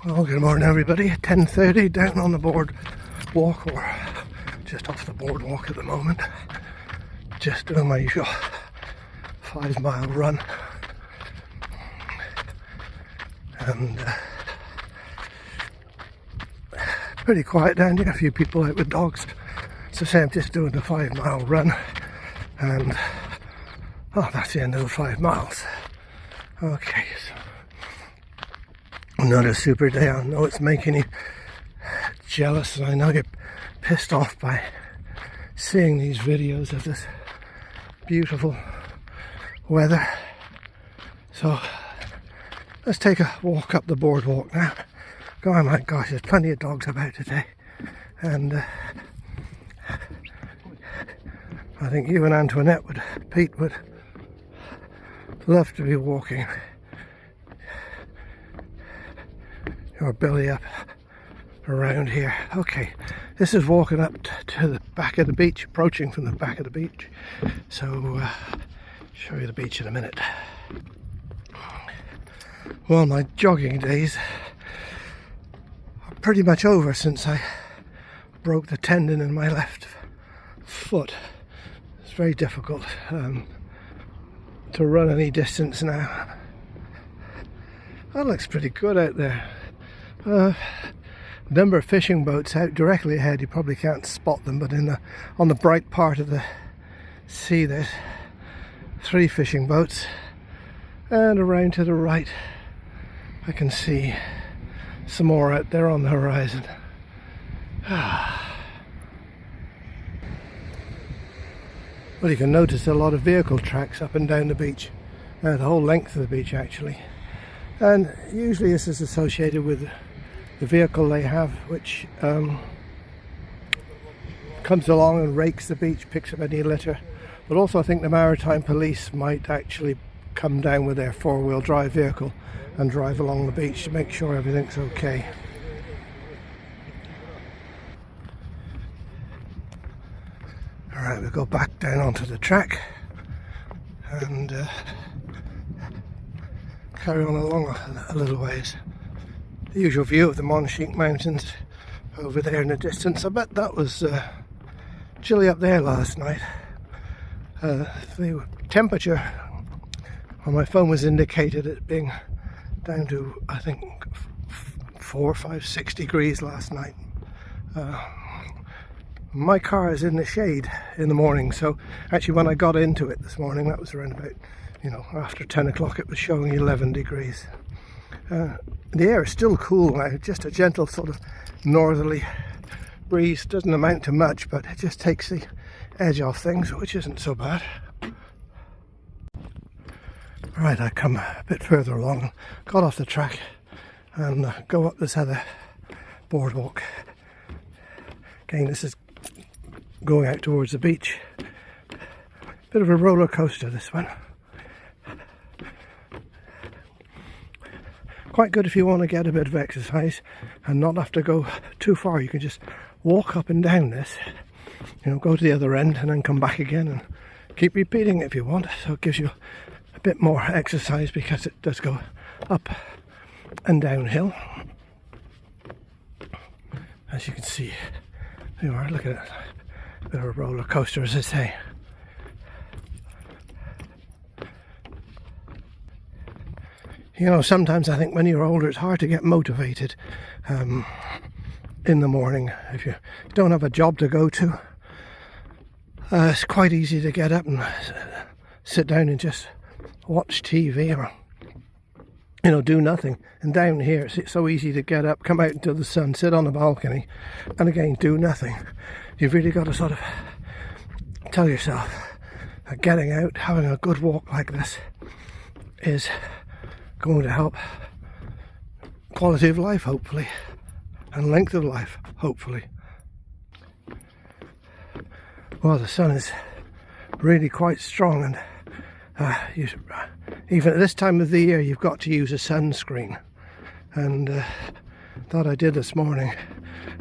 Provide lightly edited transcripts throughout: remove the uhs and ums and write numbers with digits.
Well, good morning everybody. 10:30 down on the board walk, or just off the boardwalk at the moment. Just doing my usual 5-mile run. And pretty quiet down here, a few people out with dogs. So say I'm just doing the 5-mile run, and that's the end of the 5 miles. Okay, so another super day. I know it's making you jealous, and I know you're pissed off by seeing these videos of this beautiful weather. So let's take a walk up the boardwalk now. Oh my gosh, there's plenty of dogs about today, and I think you and Antoinette Pete would love to be walking your belly up around here. Okay, this is walking up to the back of the beach, approaching from the back of the beach. So show you the beach in a minute. Well, my jogging days are pretty much over since I broke the tendon in my left foot. It's very difficult to run any distance now. That looks pretty good out there. Number of fishing boats out directly ahead. You probably can't spot them, but on the bright part of the sea there's 3 fishing boats, and around to the right I can see some more out there on the horizon. Well, you can notice a lot of vehicle tracks up and down the beach, the whole length of the beach actually, and usually this is associated with the vehicle they have, which comes along and rakes the beach, picks up any litter. But also I think the maritime police might actually come down with their 4-wheel drive vehicle and drive along the beach to make sure everything's okay. Alright, we'll go back down onto the track and carry on along a little ways. The usual view of the Monchique Mountains over there in the distance. I bet that was chilly up there last night. The temperature on my phone was indicated it being down to, I think, 4, 5, 6 degrees last night. My car is in the shade in the morning, so actually when I got into it this morning, that was around about, after 10 o'clock, it was showing 11 degrees. The air is still cool now, just a gentle sort of northerly breeze. Doesn't amount to much, but it just takes the edge off things, which isn't so bad. Right, I come a bit further along, got off the track and go up this other boardwalk. Again, this is going out towards the beach. Bit of a roller coaster, this one. Quite good if you want to get a bit of exercise and not have to go too far. You can just walk up and down this, go to the other end and then come back again and keep repeating it if you want. So it gives you a bit more exercise because it does go up and downhill. As you can see, there you are, look at it. A bit of a roller coaster, as I say. Sometimes I think when you're older it's hard to get motivated in the morning. If you don't have a job to go to, it's quite easy to get up and sit down and just watch TV or do nothing. And down here it's so easy to get up, come out into the sun, sit on the balcony and again do nothing. You've really got to sort of tell yourself that getting out, having a good walk like this is going to help quality of life, hopefully, and length of life, hopefully. Well, the sun is really quite strong, and even at this time of the year you've got to use a sunscreen, and that I did this morning.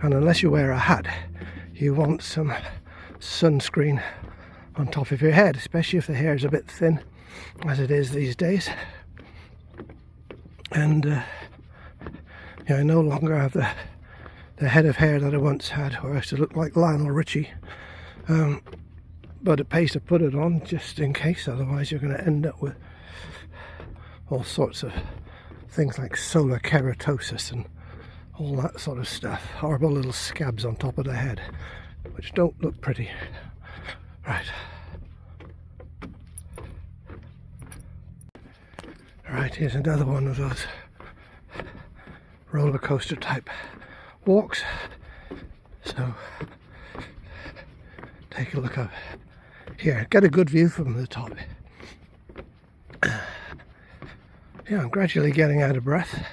And unless you wear a hat, you want some sunscreen on top of your head, especially if the hair is a bit thin, as it is these days. And Yeah, I no longer have the head of hair that I once had, where I used to look like Lionel Richie. But it pays to put it on just in case, otherwise you're going to end up with all sorts of things like solar keratosis and all that sort of stuff. Horrible little scabs on top of the head, which don't look pretty. Right. Right, here's another one of those roller coaster type walks. So take a look up here, get a good view from the top. Yeah, I'm gradually getting out of breath.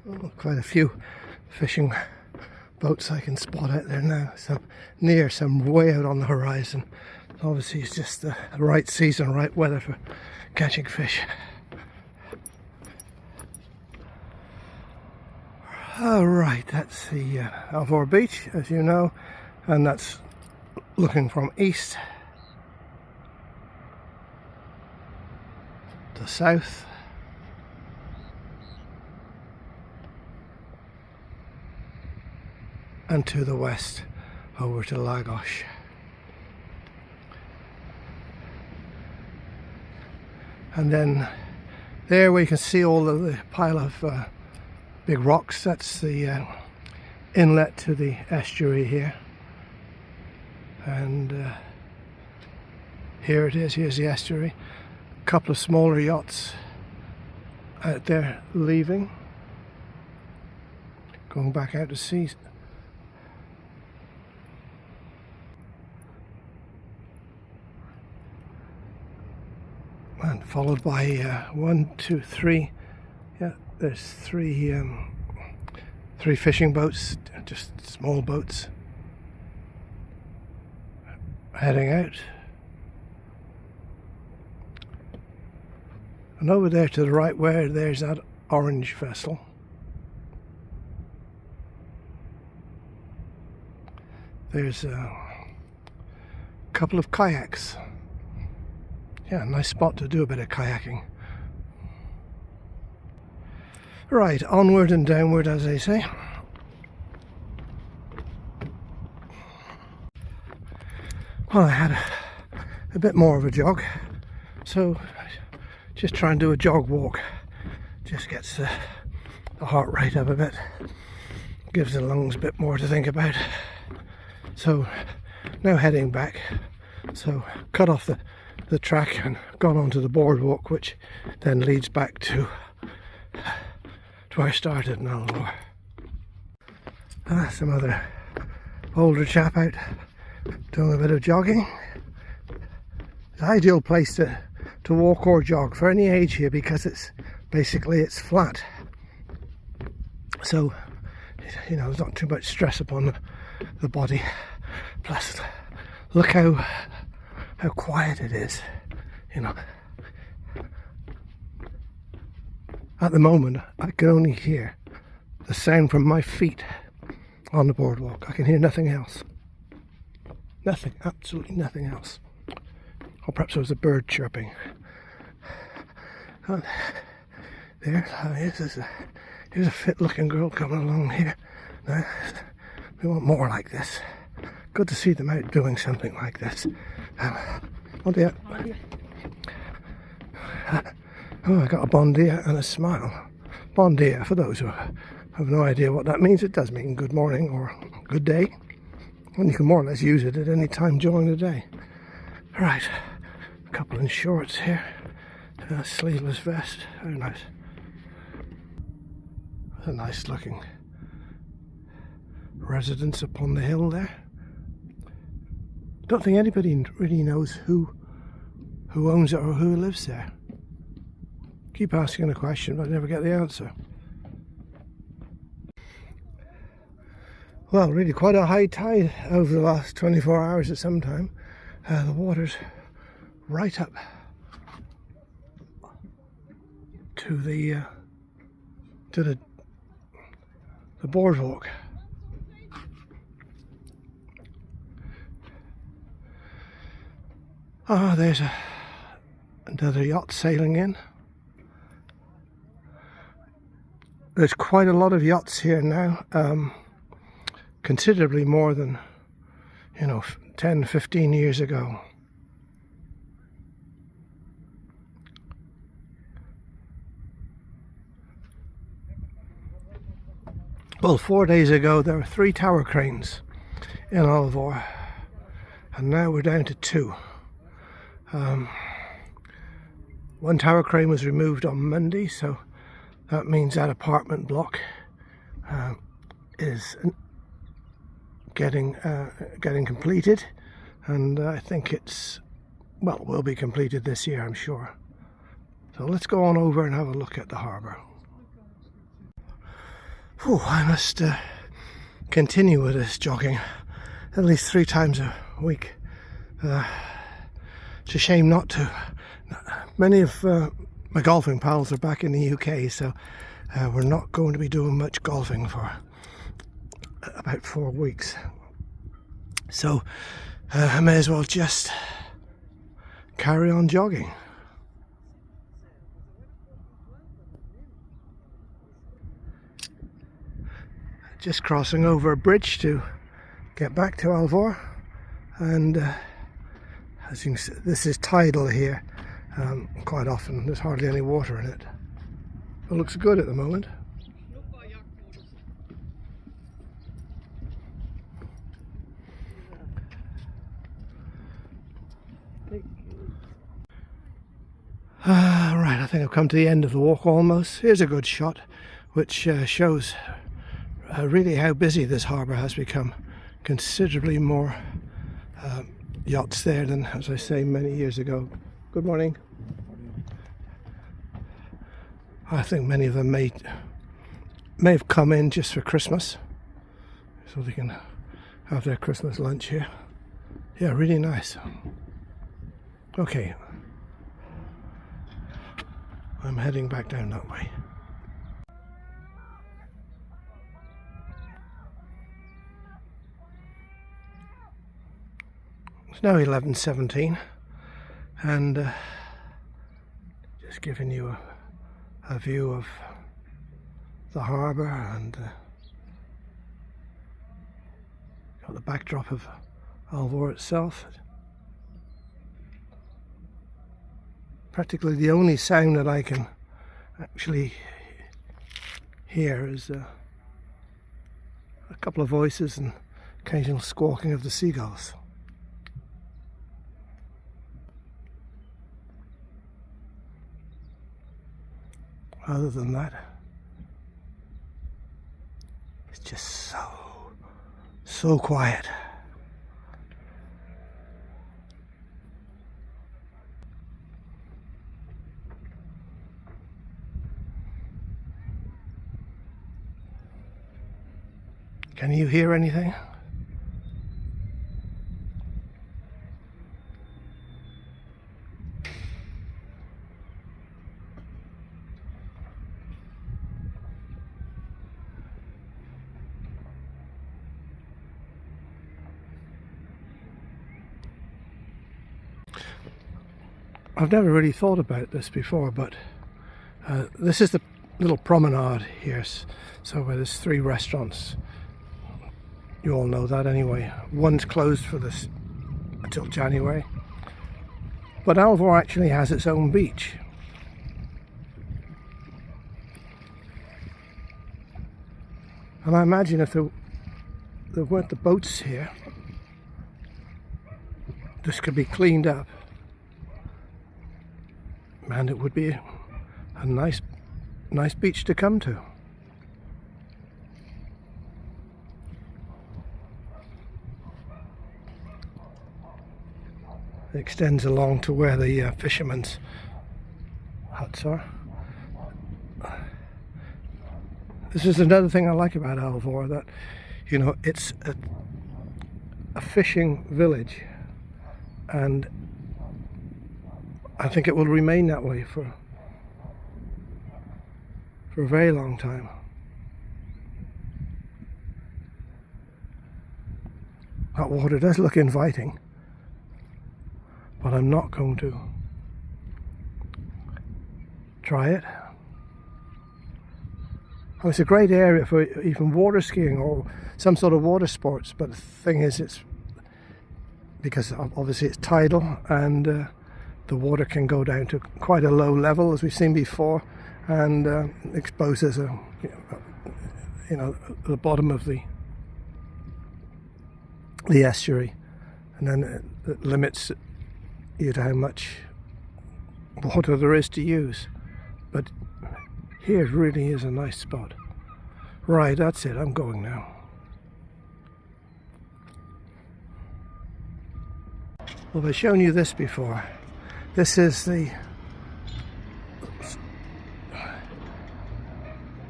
Oh, quite a few fishing boats I can spot out there now. Some near, some way out on the horizon. Obviously it's just the right season, right weather for catching fish. Alright, that's the Alvor beach, as you know, and that's looking from east to south. And to the west over to Lagos. And then there we can see all of the pile of big rocks. That's the inlet to the estuary here. And here it is, here's the estuary. A couple of smaller yachts out there leaving, going back out to sea. And followed by 1, 2, 3. Yeah, there's three fishing boats, just small boats, heading out. And over there to the right, where there's that orange vessel. There's a couple of kayaks. Yeah, nice spot to do a bit of kayaking. Right, onward and downward, as they say. Well, I had a bit more of a jog, so just try and do a jog walk. Just gets the heart rate up a bit, gives the lungs a bit more to think about. So now heading back, so cut off the track and gone onto the boardwalk, which then leads back to where I started in Alvor. Some other older chap out doing a bit of jogging. The ideal place to walk or jog for any age here, because it's flat, so you know there's not too much stress upon the body. Plus, look how quiet it is, you know. At the moment I can only hear the sound from my feet on the boardwalk. I can hear nothing else. Nothing, absolutely nothing else. Or perhaps there was a bird chirping. And there, here's a fit looking girl coming along here. Now, we want more like this. Good to see them out doing something like this. Oh dear. Oh, I got a bon dia and a smile. Bon dia, for those who have no idea what that means, it does mean good morning or good day. And you can more or less use it at any time during the day. Right, a couple in shorts here. Sleeveless vest, very nice. A nice looking residence upon the hill there. Don't think anybody really knows who owns it or who lives there. Keep asking a question but never get the answer. Well, really quite a high tide over the last 24 hours at some time. The water's right up to the boardwalk. Ah, there's Another yacht sailing in. There's quite a lot of yachts here now, considerably more than, 10, 15 years ago. Well, 4 days ago there were 3 tower cranes in Alvor, and now we're down to 2. One tower crane was removed on Monday, so that means that apartment block is getting completed, and I think will be completed this year, I'm sure. So let's go on over and have a look at the harbour. I must continue with this jogging at least 3 times a week. It's a shame not to. Many of my golfing pals are back in the UK, so we're not going to be doing much golfing for about 4 weeks. So I may as well just carry on jogging. Just crossing over a bridge to get back to Alvor, and as you can see, this is tidal here. Quite often there's hardly any water in it. It looks good at the moment. Right, I think I've come to the end of the walk almost. Here's a good shot which shows really how busy this harbour has become. Considerably more yachts there than, as I say, many years ago. Good morning. I think many of them may have come in just for Christmas, so they can have their Christmas lunch here. Yeah, really nice. Okay, I'm heading back down that way. It's now 11:17, and just giving you a view of the harbour, and got the backdrop of Alvor itself. Practically the only sound that I can actually hear is a couple of voices and occasional squawking of the seagulls. Other than that, it's just so quiet. Can you hear anything? I've never really thought about this before, but this is the little promenade here. So where there's 3 restaurants. You all know that anyway. One's closed for this until January. But Alvor actually has its own beach. And I imagine if there weren't the boats here, this could be cleaned up. And it would be a nice beach to come to. It extends along to where the fishermen's huts are. This is another thing I like about Alvor, that it's a fishing village, and I think it will remain that way for a very long time. That water does look inviting, but I'm not going to try it. Oh, it's a great area for even water skiing or some sort of water sports, but the thing is, it's because obviously it's tidal, and the water can go down to quite a low level, as we've seen before, and exposes the bottom of the estuary, and then it limits you to how much water there is to use. But here really is a nice spot. Right, that's it, I'm going now. Well, I've shown you this before. This is the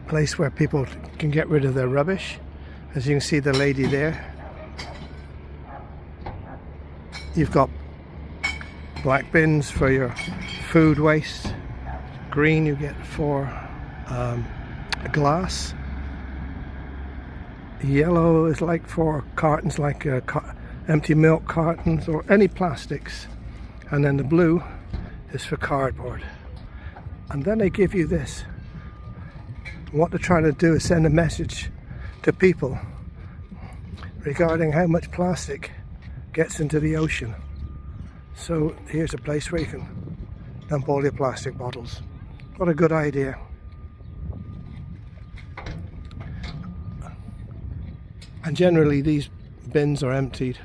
place where people can get rid of their rubbish. As you can see, the lady there. You've got black bins for your food waste. Green you get for glass. Yellow is like for cartons, like empty milk cartons or any plastics. And then the blue is for cardboard. And then they give you this. What they're trying to do is send a message to people regarding how much plastic gets into the ocean. So here's a place where you can dump all your plastic bottles. What a good idea. And generally these bins are emptied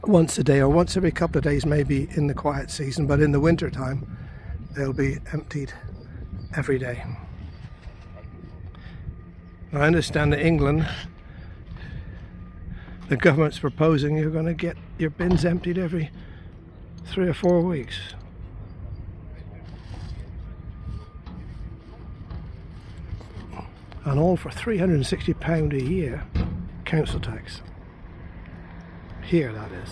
once a day or once every couple of days, maybe in the quiet season, but in the winter time they'll be emptied every day. Now, I understand that England, the government's proposing you're going to get your bins emptied every 3 or 4 weeks. And all for £360 a year council tax. Here, that is.